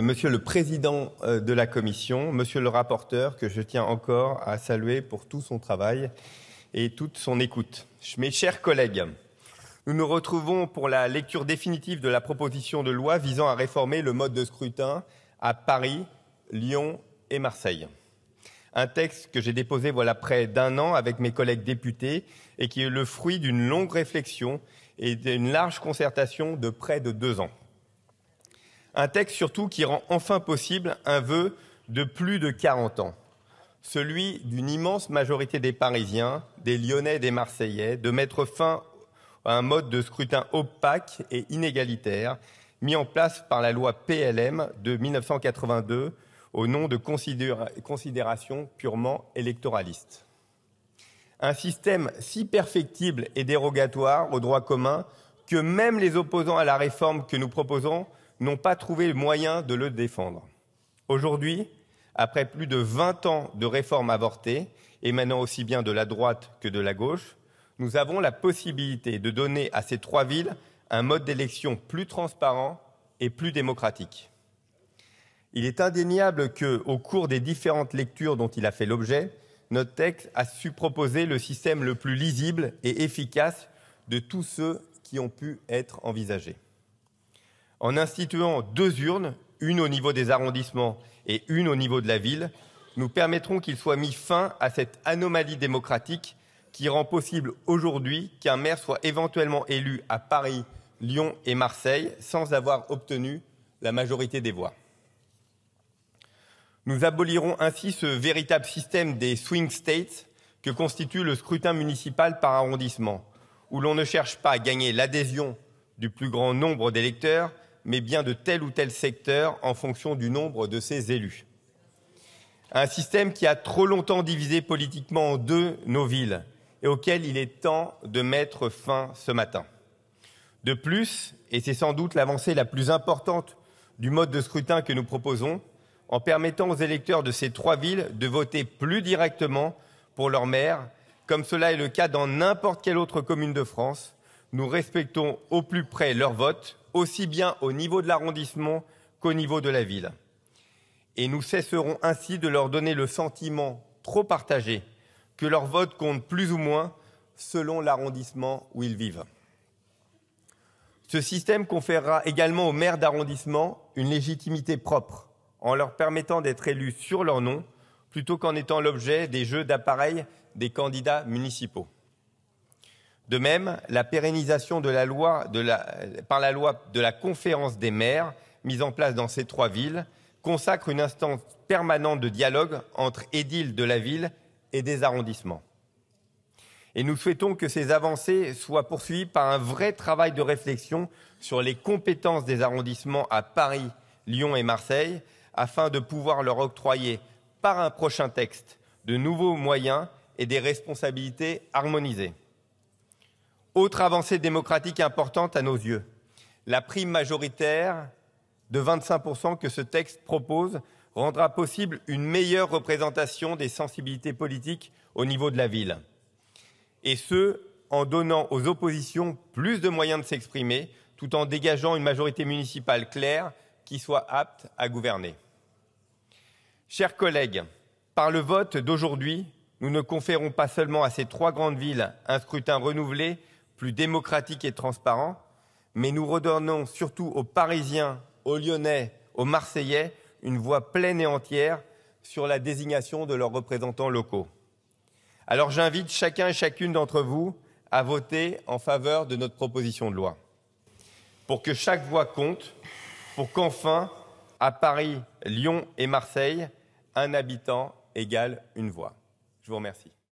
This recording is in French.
Monsieur le Président de la Commission, Monsieur le rapporteur, que je tiens encore à saluer pour tout son travail et toute son écoute. Mes chers collègues, nous nous retrouvons pour la lecture définitive de la proposition de loi visant à réformer le mode de scrutin à Paris, Lyon et Marseille. Un texte que j'ai déposé voilà près d'un an avec mes collègues députés et qui est le fruit d'une longue réflexion et d'une large concertation de près de 2 ans. Un texte surtout qui rend enfin possible un vœu de plus de 40 ans, celui d'une immense majorité des Parisiens, des Lyonnais et des Marseillais, de mettre fin à un mode de scrutin opaque et inégalitaire mis en place par la loi PLM de 1982 au nom de considérations purement électoralistes. Un système si perfectible et dérogatoire au droit commun que même les opposants à la réforme que nous proposons n'ont pas trouvé le moyen de le défendre. Aujourd'hui, après plus de 20 ans de réformes avortées, émanant aussi bien de la droite que de la gauche, nous avons la possibilité de donner à ces 3 villes un mode d'élection plus transparent et plus démocratique. Il est indéniable qu'au cours des différentes lectures dont il a fait l'objet, notre texte a su proposer le système le plus lisible et efficace de tous ceux qui ont pu être envisagés. En instituant 2 urnes, une au niveau des arrondissements et une au niveau de la ville, nous permettrons qu'il soit mis fin à cette anomalie démocratique qui rend possible aujourd'hui qu'un maire soit éventuellement élu à Paris, Lyon et Marseille sans avoir obtenu la majorité des voix. Nous abolirons ainsi ce véritable système des swing states que constitue le scrutin municipal par arrondissement, où l'on ne cherche pas à gagner l'adhésion du plus grand nombre d'électeurs, mais bien de tel ou tel secteur en fonction du nombre de ses élus. Un système qui a trop longtemps divisé politiquement en 2 nos villes et auquel il est temps de mettre fin ce matin. De plus, et c'est sans doute l'avancée la plus importante du mode de scrutin que nous proposons, en permettant aux électeurs de ces 3 villes de voter plus directement pour leur maire, comme cela est le cas dans n'importe quelle autre commune de France, nous respectons au plus près leur vote, aussi bien au niveau de l'arrondissement qu'au niveau de la ville. Et nous cesserons ainsi de leur donner le sentiment trop partagé que leur vote compte plus ou moins selon l'arrondissement où ils vivent. Ce système conférera également aux maires d'arrondissement une légitimité propre, en leur permettant d'être élus sur leur nom, plutôt qu'en étant l'objet des jeux d'appareil des candidats municipaux. De même, la pérennisation de la loi par la loi de la conférence des maires, mise en place dans ces 3 villes, consacre une instance permanente de dialogue entre édiles de la ville et des arrondissements. Et nous souhaitons que ces avancées soient poursuivies par un vrai travail de réflexion sur les compétences des arrondissements à Paris, Lyon et Marseille, afin de pouvoir leur octroyer, par un prochain texte, de nouveaux moyens et des responsabilités harmonisées. Autre avancée démocratique importante à nos yeux, la prime majoritaire de 25% que ce texte propose rendra possible une meilleure représentation des sensibilités politiques au niveau de la ville. Et ce, en donnant aux oppositions plus de moyens de s'exprimer, tout en dégageant une majorité municipale claire qui soit apte à gouverner. Chers collègues, par le vote d'aujourd'hui, nous ne conférons pas seulement à ces 3 grandes villes un scrutin renouvelé, plus démocratique et transparent, mais nous redonnons surtout aux Parisiens, aux Lyonnais, aux Marseillais une voix pleine et entière sur la désignation de leurs représentants locaux. Alors j'invite chacun et chacune d'entre vous à voter en faveur de notre proposition de loi, pour que chaque voix compte, pour qu'enfin, à Paris, Lyon et Marseille, un habitant égale une voix. Je vous remercie.